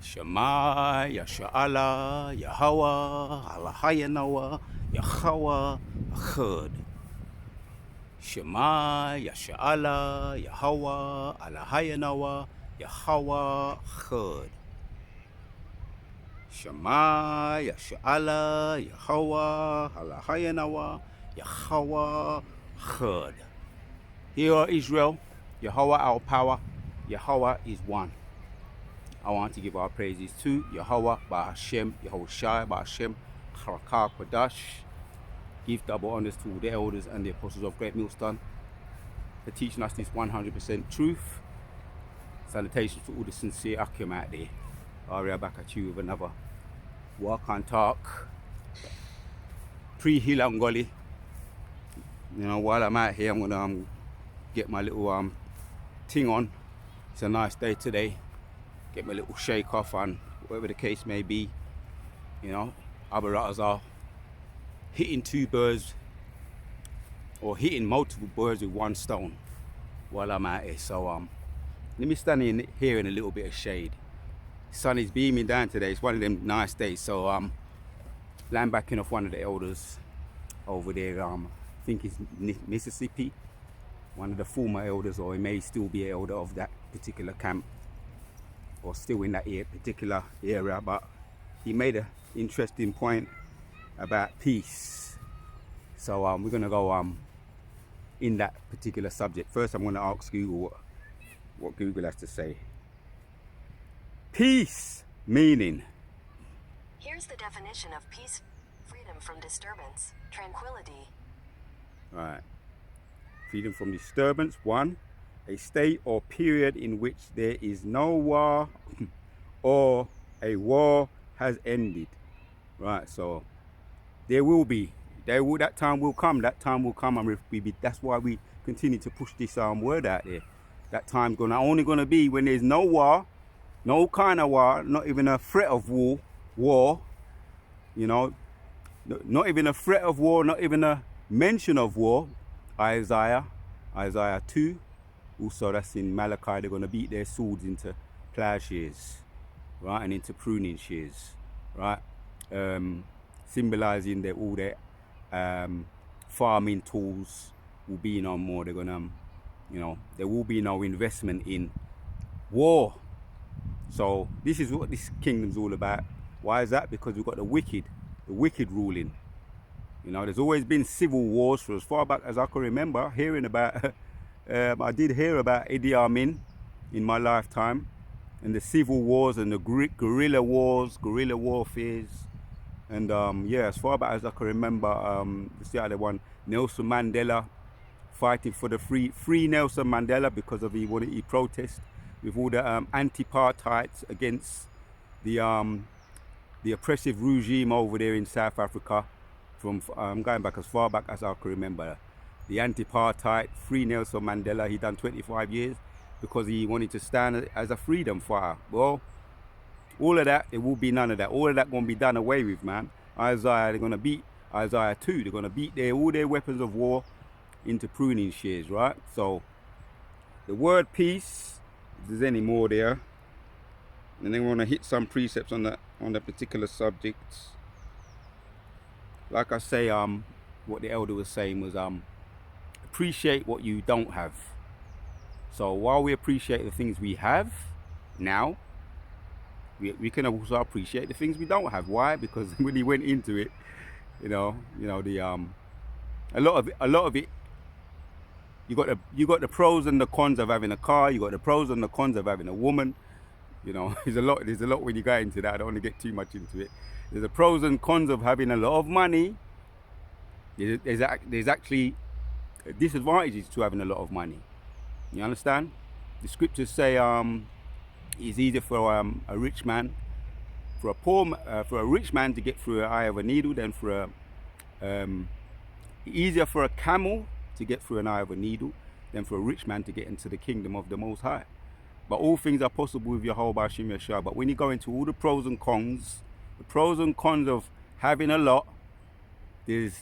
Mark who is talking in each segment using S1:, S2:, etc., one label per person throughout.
S1: Shema, Yasha'Allah, Yahweh, Allahayanawa, Yahweh, Achad. Shema, Yasha'Allah, Yahweh, Allahayanawa, Yahweh, Achad. Shema, Yasha'Allah, Yahweh, Allahayanawa, Yahweh, Achad. Hear Israel, Yahweh our power, Yahweh is one. I want to give our praises to Yahweh, Ba'ashem, Yahushai, Ba'ashem, Harakah, Kodash. Give double honors to all the elders and the apostles of Great Millstone for teaching us this 100% truth. Salutations to all the sincere Akim out there. Aria back at you with another Walk and Talk. Pre-Hilangoli. You know, while I'm out here, I'm gonna get my little thing on. It's a nice day today. Get my little shake off and whatever the case may be. You know, other rotters are hitting two birds or hitting multiple birds with one stone while I'm out here. So let me stand in here in a little bit of shade. Sun is beaming down today. It's one of them nice days. So land backing off one of the elders over there. I think it's Mississippi. One of the former elders, or he may still be an elder of that particular camp, or still in that particular area. But he made an interesting point about peace. So we're gonna go in that particular subject. First, I'm gonna ask Google what Google has to say. Peace meaning.
S2: Here's the definition of peace: freedom from disturbance, tranquility.
S1: Right. Freedom from disturbance. 1. A state or period in which there is no war or a war has ended. Right. So that time will come. That time will come, and that's why we continue to push this word out there. That time's only gonna be when there's no war, no kind of war, not even a threat of war. You know, not even a threat of war, not even a mention of war. Isaiah 2. Also, that's in Malachi. They're gonna beat their swords into plowshares, right, and into pruning shears, right, symbolizing that all their farming tools will be no more. They're gonna, there will be no investment in war. So this is what this kingdom's all about. Why is that? Because we've got the wicked ruling. You know, there's always been civil wars for as far back as I can remember. Hearing about, I did hear about Idi Amin in my lifetime, and the civil wars and the guerrilla warfares, and as far back as I can remember, the other one, Nelson Mandela, fighting for the free Nelson Mandela because of he protest with all the anti-apartheids against the oppressive regime over there in South Africa. From going back as far back as I can remember, the anti-apartheid, free Nelson Mandela. He done 25 years because he wanted to stand as a freedom fighter. Well, all of that, there will be none of that. All of that gonna be done away with, man. They're gonna beat Isaiah 2. They're gonna beat all their weapons of war into pruning shears, right? So the word peace, if there's any more there, and then we want to hit some precepts on that particular subject. Like I say, what the elder was saying was appreciate what you don't have. So while we appreciate the things we have now, we can also appreciate the things we don't have. Why? Because when he went into it, a lot of it, you got the pros and the cons of having a car. You got the pros and the cons of having a woman. You know, there's a lot when you go into that. I don't want to get too much into it. There's the pros and cons of having a lot of money. There's actually disadvantages to having a lot of money. You understand? The scriptures say it's easier for a rich man, for a rich man to get through an eye of a needle than easier for a camel to get through an eye of a needle than for a rich man to get into the kingdom of the Most High. But all things are possible with Yehovah Hashem Yeshua. But when you go into all the pros and cons, the pros and cons of having a lot, when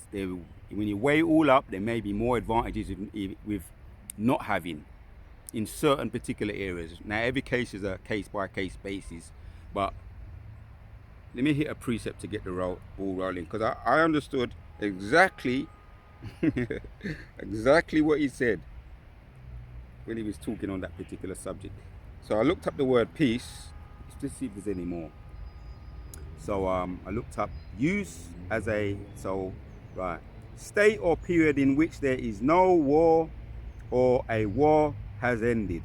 S1: you weigh it all up, there may be more advantages with not having in certain particular areas. Now, every case is a case-by-case basis, But let me hit a precept to get the ball rolling, because I understood exactly exactly what he said when he was talking on that particular subject. So I looked up the word peace. Let's see if there's any more. So I looked up use as a, right, state or period in which there is no war or a war has ended.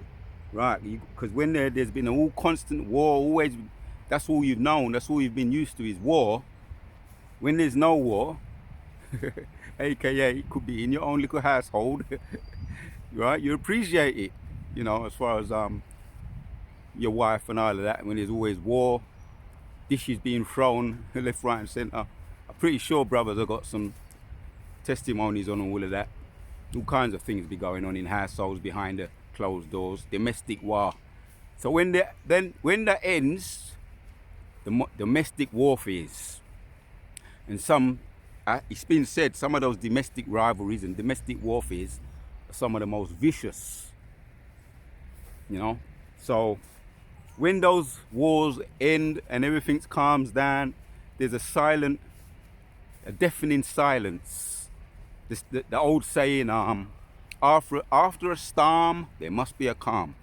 S1: Right, because when there's been all constant war, always, that's all you've known, that's all you've been used to is war. When there's no war, aka it could be in your own little household, right, you appreciate it, you know, as far as your wife and all of that. When there's always war, dishes being thrown left, right and center, I'm pretty sure brothers have got some testimonies on all of that. All kinds of things be going on in households behind the closed doors, domestic war. So when that ends, the domestic warfares, and some, it's been said, some of those domestic rivalries and domestic warfares are some of the most vicious, you know. So when those wars end and everything calms down, there's a deafening silence. The old saying, after a storm, there must be a calm.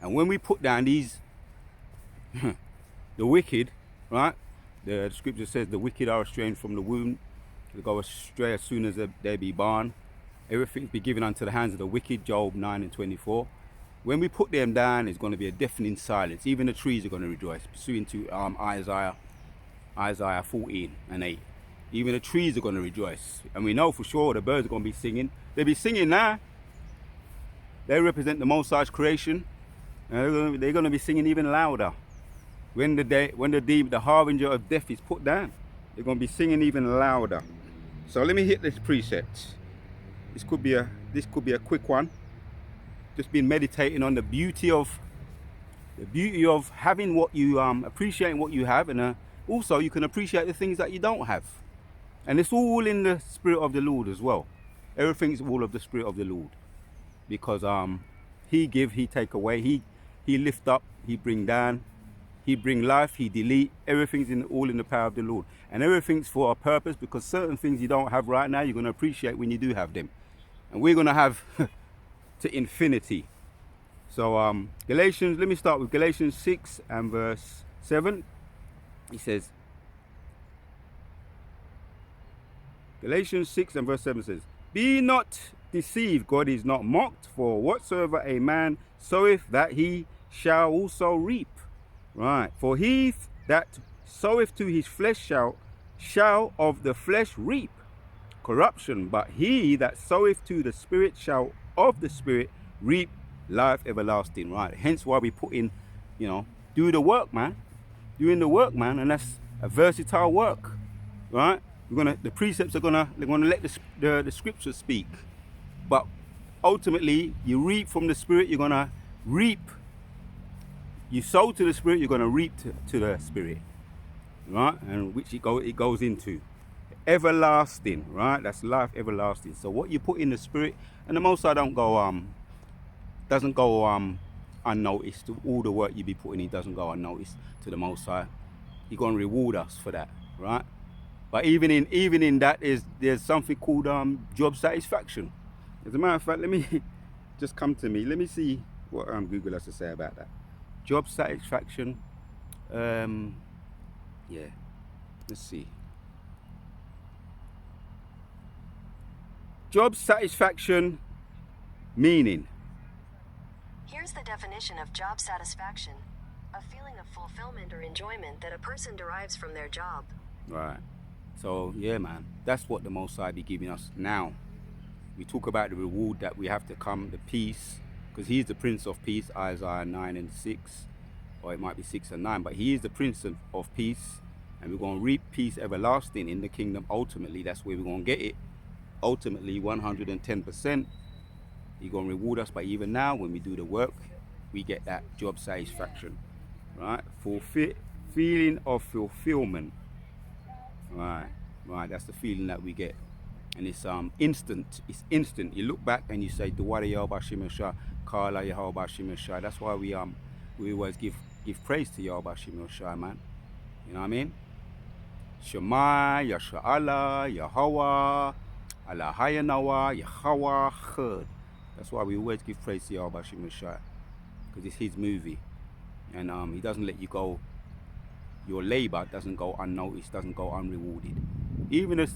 S1: And when we put down these, the wicked, right? The scripture says the wicked are estranged from the womb. They go astray as soon as they be born. Everything be given unto the hands of the wicked, Job 9:24. When we put them down, there's going to be a deafening silence. Even the trees are going to rejoice, pursuant to Isaiah 14:8. Even the trees are going to rejoice. And we know for sure the birds are going to be singing. They'll be singing now. They represent the Most High's creation. And they're going to be singing even louder. When the harbinger of death is put down, they're going to be singing even louder. So let me hit this precept. This could be a quick one. Just been meditating on the beauty of having what you appreciating what you have, and also you can appreciate the things that you don't have. And it's all in the Spirit of the Lord as well. Everything's all of the Spirit of the Lord, because He give, He take away, He lift up, He bring down, He bring life, He delete. Everything's all in the power of the Lord, and everything's for a purpose, because certain things you don't have right now, you're going to appreciate when you do have them, and we're going to have to infinity. So Galatians, let me start with Galatians 6 and verse 7. He says, Galatians 6 and verse 7 says, be not deceived, God is not mocked, for whatsoever a man soweth, that he shall also reap. Right, for he that soweth to his flesh shall of the flesh reap corruption, but he that soweth to the Spirit shall of the Spirit reap life everlasting. Right, hence why we put in, you know, do the work, man. Doing the work, man, and that's a versatile work, right? The precepts they're gonna let the scriptures speak, but ultimately you reap from the Spirit. You're gonna reap. You sow to the Spirit, you're gonna reap to the Spirit, right? And which it goes into everlasting, right? That's life everlasting. So what you put in the Spirit, and the Most High doesn't go unnoticed. All the work you be putting in doesn't go unnoticed to the Most High. He's gonna reward us for that, right? But even in that there's something called job satisfaction. As a matter of fact, let me just come to me. Let me see what Google has to say about that. Job satisfaction. Yeah. Let's see. Job satisfaction meaning.
S2: Here's the definition of job satisfaction: a feeling of fulfillment or enjoyment that a person derives from their job.
S1: Right. So yeah, man, that's what the Most High be giving us now. We talk about the reward that we have to come, the peace, because He's the Prince of Peace, Isaiah 9 and 6, or it might be 6 and 9, but He is the Prince of Peace, and we're going to reap peace everlasting in the kingdom. Ultimately, that's where we're going to get it. Ultimately, 110%. He's going to reward us, but even now, when we do the work, we get that job satisfaction, right? Feeling of fulfillment. Right, that's the feeling that we get, and it's instant. It's instant. You look back and you say, "Duwara Yahweh Shemeshah, Kala Yahweh Shemeshah." That's why we always give give praise to Yahweh Shem Shai, man. You know what I mean? Shema, Yasha'Allah, Yahweh, Allah Hayanawa, Yahweh, Chud. That's why we always give praise to Yahweh Shem Shai, because it's his movie. And he doesn't let you go, your labor doesn't go unnoticed, doesn't go unrewarded. Even as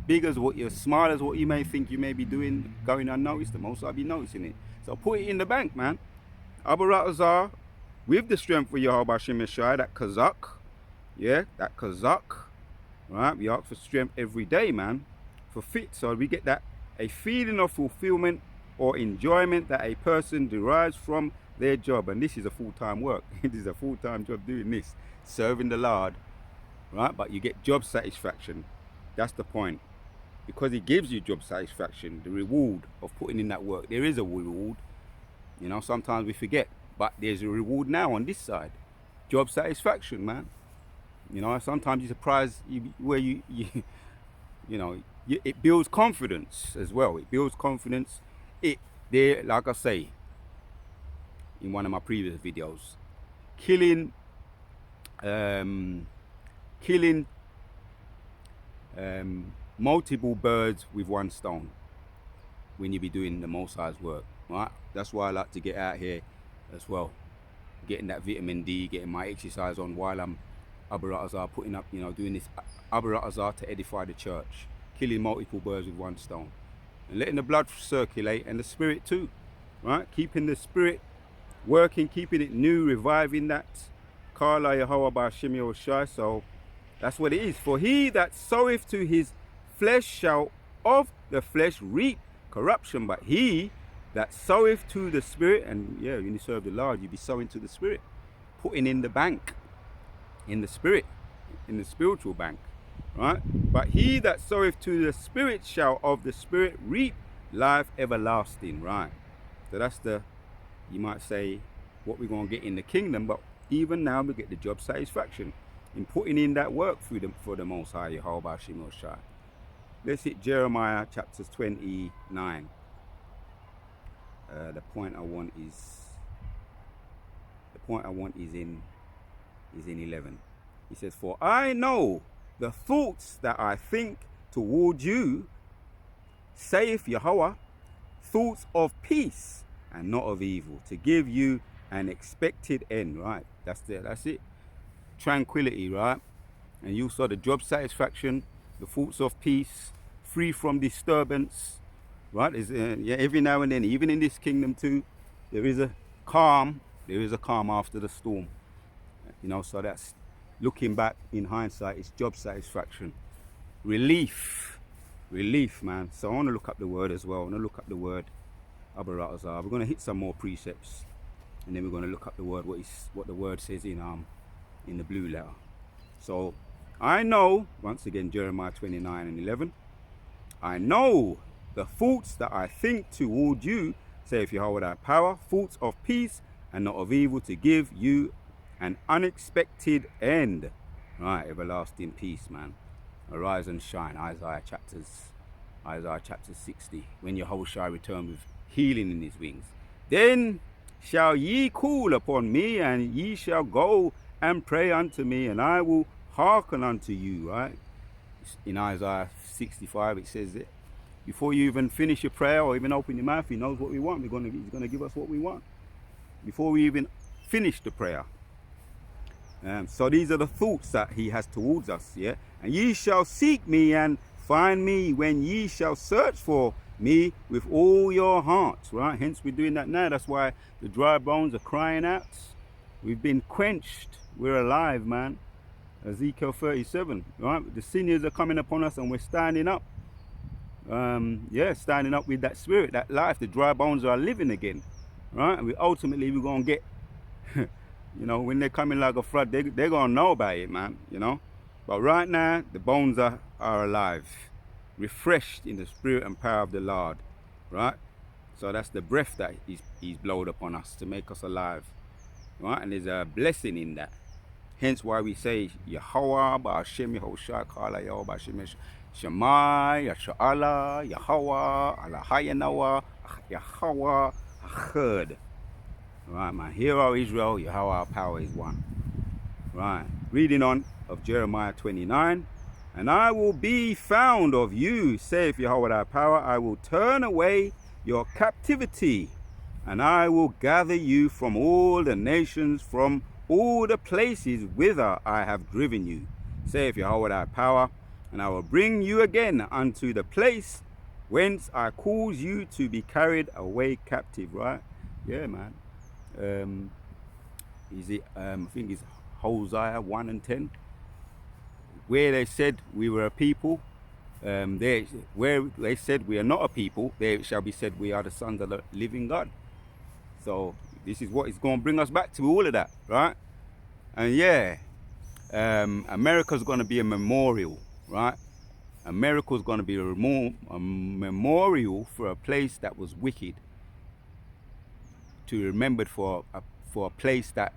S1: big as what, as small as what you may think you may be doing, going unnoticed, the Most I'll be noticing it. So put it in the bank, man. Abaratazar, with the strength of Yahweh Shem Shai, that Kazak, yeah, that Kazak, right? We ask for strength every day, man, for fit, so we get that, a feeling of fulfillment or enjoyment that a person derives from their job. And this is a full-time work. It is a full-time job doing this, serving the Lord, right? But you get job satisfaction. That's the point. Because it gives you job satisfaction, the reward of putting in that work. There is a reward. You know, sometimes we forget, but there's a reward now on this side. Job satisfaction, man. You know, sometimes you're surprised where you know, it builds confidence as well. It builds confidence. There, like I say in one of my previous videos, killing multiple birds with one stone when you be doing the Most High's work, right? That's why I like to get out here as well, getting that vitamin D, getting my exercise on while I'm Abaratazar, putting up, you know, doing this Abaratazar to edify the church, killing multiple birds with one stone, and letting the blood circulate and the spirit too, right? Keeping the spirit working, keeping it new, reviving that Kala Yahweh B'Shem Yahushai. So that's what it is. For he that soweth to his flesh shall of the flesh reap corruption, but he that soweth to the spirit, and yeah, when you serve the Lord, you be sowing to the spirit, putting in the bank, in the spirit, in the spiritual bank, right? But he that soweth to the spirit shall of the spirit reap life everlasting, right? So that's the, you might say, what we're going to get in the kingdom, but even now we get the job satisfaction in putting in that work through them for the Most High Yahweh Shem Shai. Let's hit Jeremiah chapter 29. The point I want is in 11. He says, for I know the thoughts that I think toward you, saith Yahweh, thoughts of peace and not of evil, to give you an expected end, right? That's it. Tranquility, right? And you saw the job satisfaction, the thoughts of peace, free from disturbance, right? Yeah, every now and then, even in this kingdom too, there is a calm after the storm. You know, so that's, looking back in hindsight, it's job satisfaction. Relief, man. So I want to look up the word as well. I want to look up the word Abaratazar. We're going to hit some more precepts, and then we're going to look up the word, what the word says in the blue letter. So I know, once again, Jeremiah 29 and 11. I know the thoughts that I think toward you, saith Yahweh thy power, thoughts of peace and not of evil, to give you an unexpected end. Right, everlasting peace, man. Arise and shine. Isaiah chapter 60. When Yahweh shall return with healing in his wings, then shall ye call upon me, and ye shall go and pray unto me, and I will hearken unto you. Right, in Isaiah 65 it says that before you even finish your prayer or even open your mouth, he knows what we want. He's going to give us what we want before we even finish the prayer. So these are the thoughts that he has towards us, yeah? And ye shall seek me and find me when ye shall search for me with all your hearts, right? Hence we're doing that now. That's why the dry bones are crying out. We've been quenched. We're alive, man. Ezekiel 37, right? The sinews are coming upon us and we're standing up. Standing up with that spirit, that life. The dry bones are living again, right? And we're going to get, you know, when they're coming like a flood, they're going to know about it, man, you know. But right now, the bones are alive, refreshed in the spirit and power of the Lord, right? So that's the breath that he's blowed upon us to make us alive, right? And there's a blessing in that. Hence why we say, Yahweh B'Shem Yahushai, Kala Yahweh B'Shem Shema, Yahweh, Yahweh, Allah Hayanawa, Yahweh, Chud. Right, man. Hear, O Israel, Yahweh our power is one. Right. Reading on of Jeremiah 29. And I will be found of you, saith Yahweh our power. I will turn away your captivity, and I will gather you from all the nations, from all the places whither I have driven you, saith Yahweh our power. And I will bring you again unto the place whence I cause you to be carried away captive. Right? Yeah, man. I think it's Hosea 1 and 10, where they said we were a people. Where they said we are not a people, there it shall be said we are the sons of the living God. So this is what is going to bring us back to all of that, right? And yeah, America's going to be a memorial, right? America's going to be a memorial for a place that was wicked, to be remembered for a place that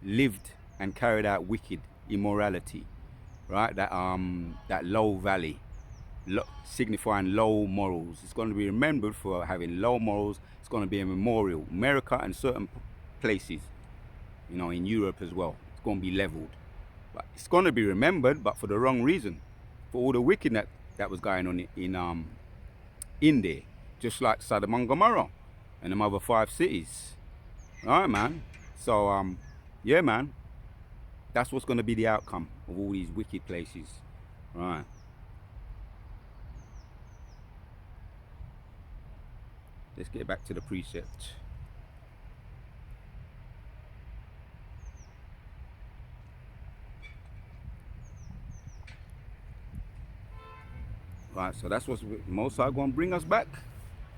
S1: lived and carried out wicked immorality, right? That low valley, signifying low morals. It's going to be remembered for having low morals. It's going to be a memorial. America and certain places, you know, in Europe as well, it's going to be leveled. But it's going to be remembered, but for the wrong reason, for all the wickedness that was going on in there, just like Sodom and Gomorrah and them other 5 cities. All right, man. So yeah, man, that's what's going to be the outcome of all these wicked places. Right. Let's get back to the precept. Right, so that's what's Most High going to bring us back,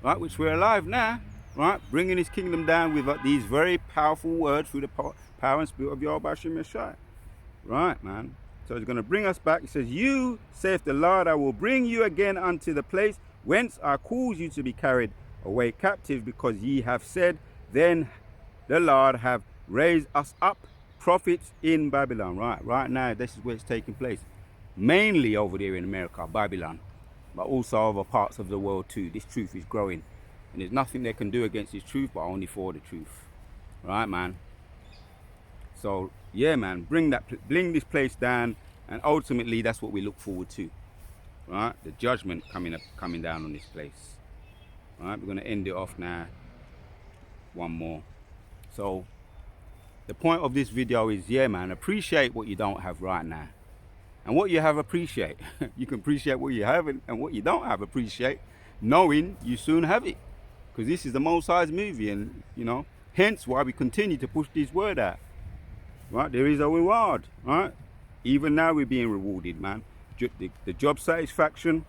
S1: right? Which we're alive now, right? Bringing His kingdom down with these very powerful words through the power and spirit of Yahweh Hashem Yeshua. Right, man. So He's going to bring us back. He says, "You, saith the Lord, I will bring you again unto the place whence I cause you to be carried away captive, because ye have said, then the Lord have raised us up prophets in Babylon." Right now, this is where it's taking place. Mainly over there in America, Babylon, but also other parts of the world too. This truth is growing, and there's nothing they can do against this truth, but only for the truth. Right, man. So yeah, man, bring this place down, and ultimately that's what we look forward to. Right, the judgment coming down on this place. Alright, we're going to end it off now. One more. So the point of this video is, yeah, man, appreciate what you don't have right now, and what you have, appreciate. You can appreciate what you have, and what you don't have, appreciate, knowing you soon have it, because this is the Most High's movie, and you know, hence why we continue to push this word out. Right, there is a reward. Right, even now we're being rewarded, man. The job satisfaction.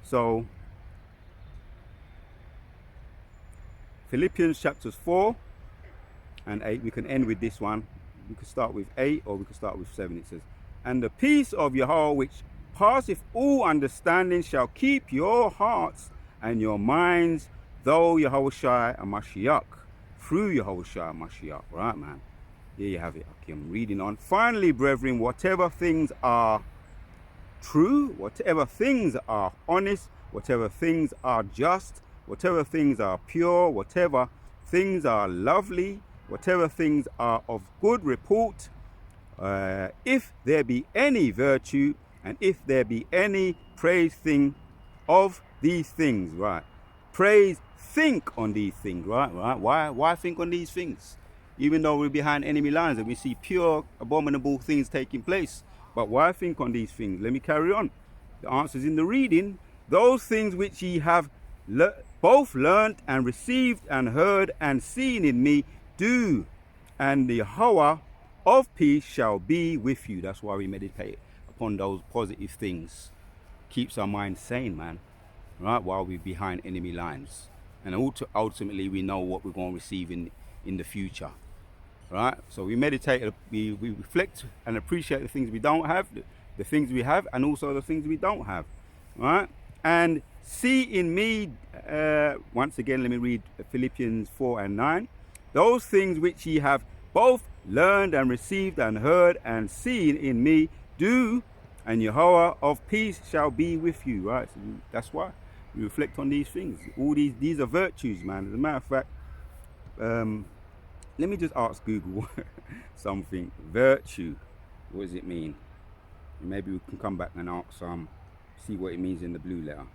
S1: So Philippians chapters 4 and 8, we can end with this one. We could start with 8 or we could start with 7. It says, "And the peace of Yahweh, which passeth all understanding, shall keep your hearts and your minds, through Yahushua HaMashiach." Through Yahushua HaMashiach. Right, man. There you have it. Okay, I'm reading on. "Finally, brethren, whatever things are true, whatever things are honest, whatever things are just, whatever things are pure, whatever things are lovely, whatever things are of good report, if there be any virtue, and if there be any praise, thing of these things." Right, praise, think on these things. Right. Why think on these things, even though we're behind enemy lines and we see pure abominable things taking place? But why think on these things? Let me carry on. The answer's in the reading. "Those things which ye have both learnt and received and heard and seen in me, do, and the Yahweh of peace shall be with you." That's why we meditate upon those positive things. Keeps our mind sane, man. Right, while we're behind enemy lines, and ultimately we know what we're going to receive in the future. Right, so we meditate, we reflect and appreciate the things we don't have, the things we have, and also the things we don't have. Right, and see in me, once again, let me read Philippians 4 and 9. "Those things which ye have both learned and received and heard and seen in me, do, and Yahweh of peace shall be with you." Right, so that's why we reflect on these things. All these are virtues, man. As a matter of fact, let me just ask Google something. Virtue, what does it mean? Maybe we can come back and ask see what it means in the blue letter.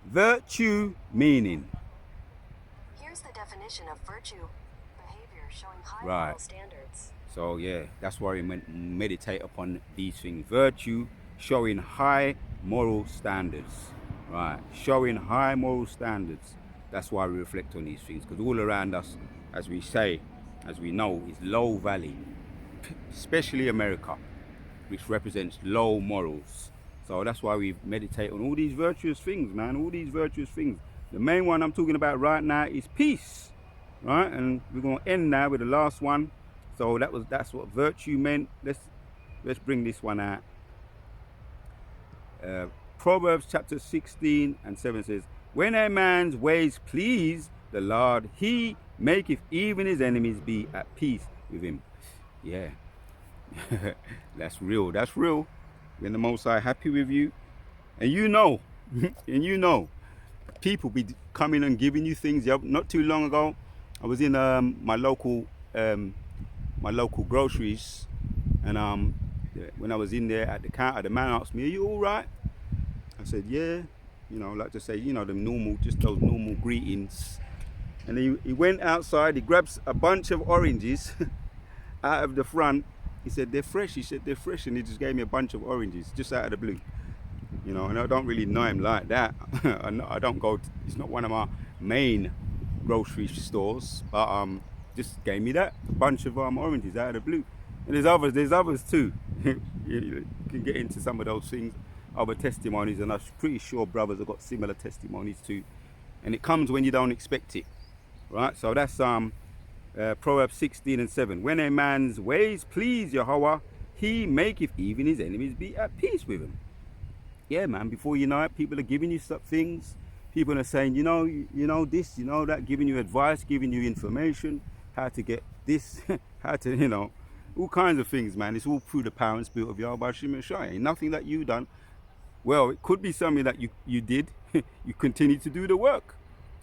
S1: Virtue meaning.
S2: Here's the definition of virtue: behavior showing high
S1: Right.
S2: moral standards.
S1: So yeah, that's why we meditate upon these things. Virtue showing high moral standards. Right, showing high moral standards. That's why we reflect on these things, because all around us, as we say, as we know, is low valley, especially America, which represents low morals. So that's why we meditate on all these virtuous things, man, all these virtuous things. The main one I'm talking about right now is peace, right? And we're going to end now with the last one. So that's what virtue meant. Let's bring this one out. Proverbs chapter 16 and 7 says, when a man's ways please the Lord, he maketh even his enemies be at peace with him. Yeah. That's real. That's real. When the Most High happy with you, and you know, people be coming and giving you things. Not too long ago, I was in my local groceries, and when I was in there at the counter, the man asked me, "Are you all right?" I said, "Yeah." You know, like to say, you know, those normal greetings. And he went outside. He grabs a bunch of oranges out of the front. He said, "They're fresh." He said, "They're fresh," and he just gave me a bunch of oranges just out of the blue. You know, and I don't really know him like that. I don't go. It's not one of my main grocery stores, but just gave me that bunch of oranges out of the blue. And there's others too. You can get into some of those things, other testimonies, and I'm pretty sure brothers have got similar testimonies too. And it comes when you don't expect it, right? So that's Proverbs 16 and 7. When a man's ways please Yahweh, he maketh even his enemies be at peace with him. Yeah, man, before you know it, people are giving you some things. People are saying, you know this, you know that, giving you advice, giving you information, how to get this, how to, you know, all kinds of things, man. It's all through the power and spirit of Yahweh Shem Shai. Ain't nothing that you done. Well, it could be something that you did. You continue to do the work.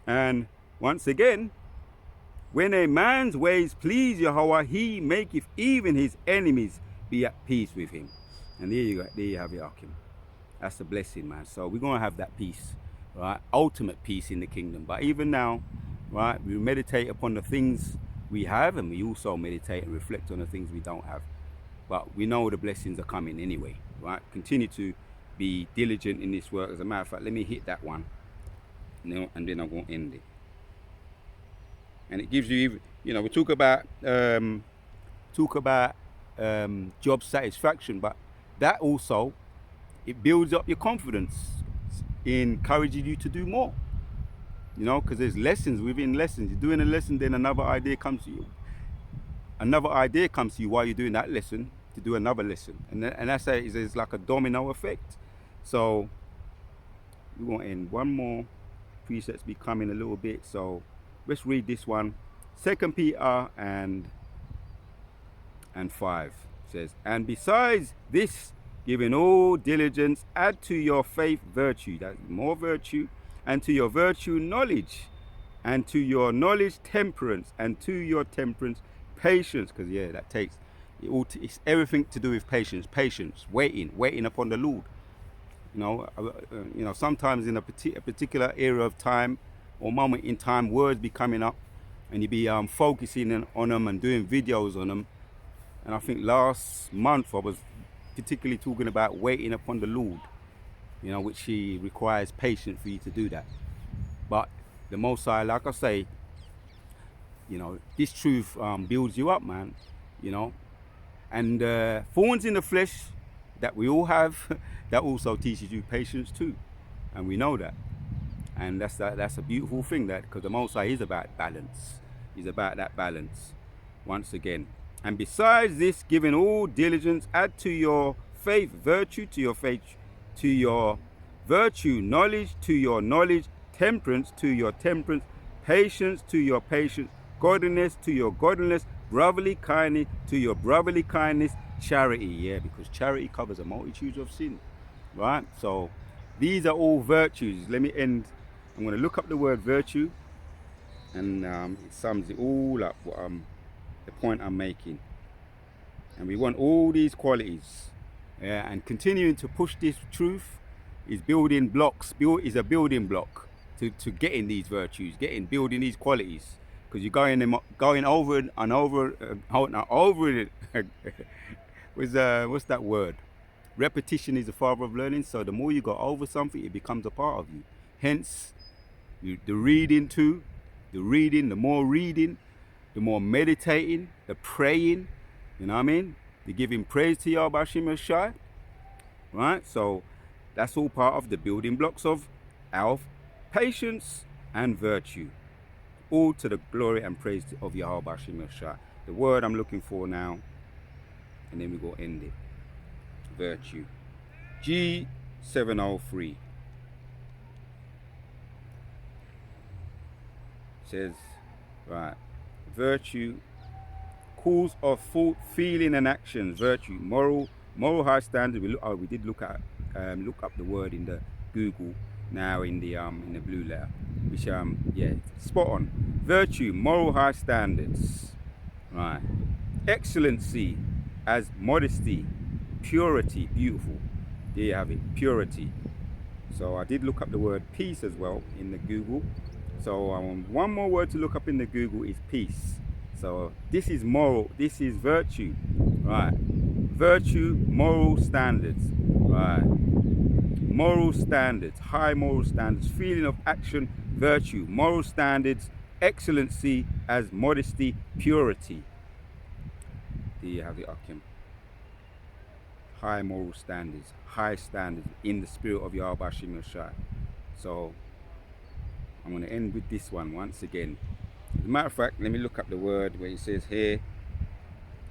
S1: And once again, when a man's ways please Yahweh, he maketh even his enemies be at peace with him. And there you go. There you have it, Akim. That's a blessing, man. So we're going to have that peace, right? Ultimate peace in the kingdom. But even now, right, we meditate upon the things we have, and we also meditate and reflect on the things we don't have. But we know the blessings are coming anyway, right? Continue to be diligent in this work. As a matter of fact, let me hit that one, and then I'm going to end it. And it gives you, you know, we talk about job satisfaction, but that also, it builds up your confidence, encouraging you to do more. You know, because there's lessons within lessons. You're doing a lesson, then another idea comes to you. Another idea comes to you while you're doing that lesson to do another lesson, and that's it's like a domino effect. So we want to end one more. Precepts be coming a little bit, so let's read this one. 2 Peter and 5 says, and besides this, giving all diligence, add to your faith virtue, that's more virtue, and to your virtue knowledge, and to your knowledge temperance, and to your temperance patience, because yeah, that takes it's everything to do with patience, waiting upon the Lord. You know, sometimes in a particular area of time or moment in time, words be coming up, and you be focusing on them and doing videos on them. And I think last month I was particularly talking about waiting upon the Lord, you know, which he requires patience for you to do that. But the Most High, like I say, you know, this truth builds you up, man, you know. And thorns in the flesh that we all have, that also teaches you patience too. And we know that. And that's a beautiful thing, that, because the Most High is about balance. He's about that balance, once again. And besides this, giving all diligence, add to your faith virtue, to your faith, to your virtue knowledge, to your knowledge temperance, to your temperance patience, to your patience godliness, to your godliness brotherly kindness, to your brotherly kindness charity. Yeah, because charity covers a multitude of sin, right? So these are all virtues. Let me end. I'm going to look up the word virtue, and it sums it all up, what the point I'm making. And we want all these qualities, yeah, and continuing to push this truth is building blocks. Is a building block to getting these virtues, building these qualities, because you're going over and over it. With what's that word? Repetition is the father of learning. So the more you go over something, it becomes a part of you. Hence, the reading too. The more reading, the more meditating, the praying. You know what I mean? The giving praise to Yahweh Hashem Yeshai. Right? So that's all part of the building blocks of our patience and virtue. All to the glory and praise of Yahweh Hashem Yeshai. The word I'm looking for now, and then we go end it. Virtue. G703 says, right, virtue, cause of thought, feeling and actions. Virtue, moral high standard. We did look up the word in the Google, now in the blue letter, which yeah, spot on. Virtue, moral high standards, right. Excellency as modesty, purity, beautiful. There you have it, purity. So I did look up the word peace as well in the Google. So one more word to look up in the Google is peace. So this is moral, this is virtue, right? Virtue, moral standards, right? Moral standards, high moral standards, feeling of action, virtue, moral standards, excellency as modesty, purity. There you have it, Akim. High moral standards, high standards in the spirit of Yahweh Hashem Yeshai. So I'm going to end with this one once again. As a matter of fact, let me look up the word where it says here,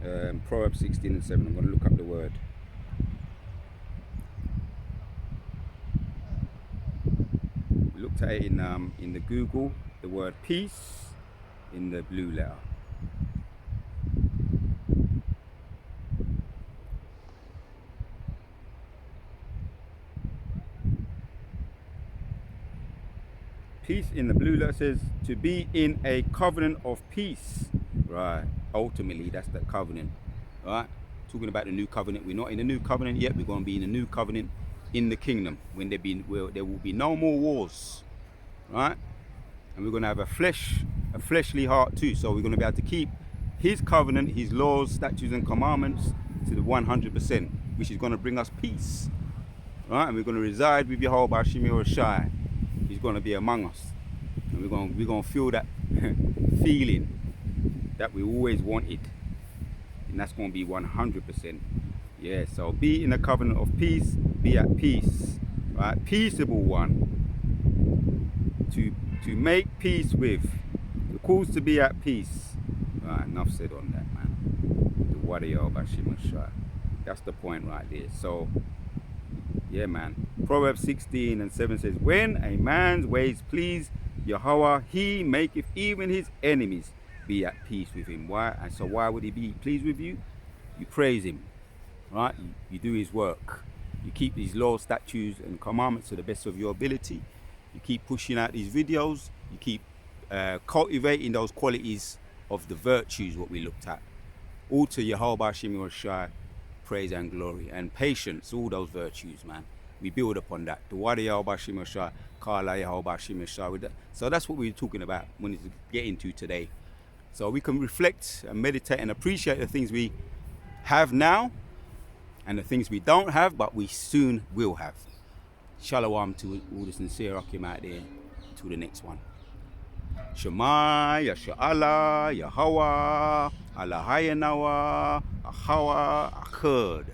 S1: Proverbs 16:7. I'm going to look up the word. We looked at it in the Google, the word peace in the blue letter. Peace in the blue letter says to be in a covenant of peace. Right. Ultimately, that's the covenant. Right. Talking about the new covenant. We're not in the new covenant yet. We're going to be in the new covenant in the kingdom when there will be no more wars. Right. And we're going to have a fleshly heart too. So we're going to be able to keep His covenant, His laws, statutes, and commandments to the 100%, which is going to bring us peace. Right. And we're going to reside with Yahweh Hashem Yeshai. He's going to be among us, and we're going to feel that feeling that we always wanted, and that's going to be 100%. Yeah. So be in a covenant of peace, be at peace, right? Peaceable one. To make peace with, the cause to be at peace. Right. Enough said on that, man. The warrior of Hashem Yeshai. That's the point right there. So. Yeah, man. Proverbs 16:7 says, when a man's ways please Yahweh, he maketh even his enemies be at peace with him. Why? And so why would he be pleased with you? You praise him, right? You do his work. You keep these laws, statutes, and commandments to the best of your ability. You keep pushing out these videos. You keep cultivating those qualities of the virtues, what we looked at. All to Yahweh Hashem Yeshai. Praise and glory and patience, all those virtues, man. We build upon that. The word Yahweh Hashem Yeshai, Kala Yahweh Hashem Yeshai with that. So that's what we're talking about when it's getting to today. So we can reflect and meditate and appreciate the things we have now and the things we don't have, but we soon will have. Shalom to all the sincere Akim out there. Until the next one. Shema, Yasha'Allah, Yahweh, Allah Hayanawa, Ahawa, Akhud.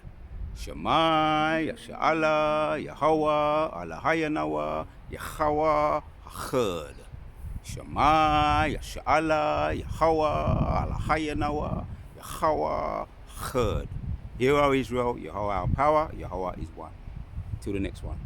S1: Shema, Yasha'Allah, Yahweh, Allah Hayanawa, Yahweh, Akhud. Shema, Yasha'Allah, Yahweh, Allah Hayanawa, Yahweh, Akhud. Hear, O Israel, Yahweh our power, Yahweh is one. Till the next one.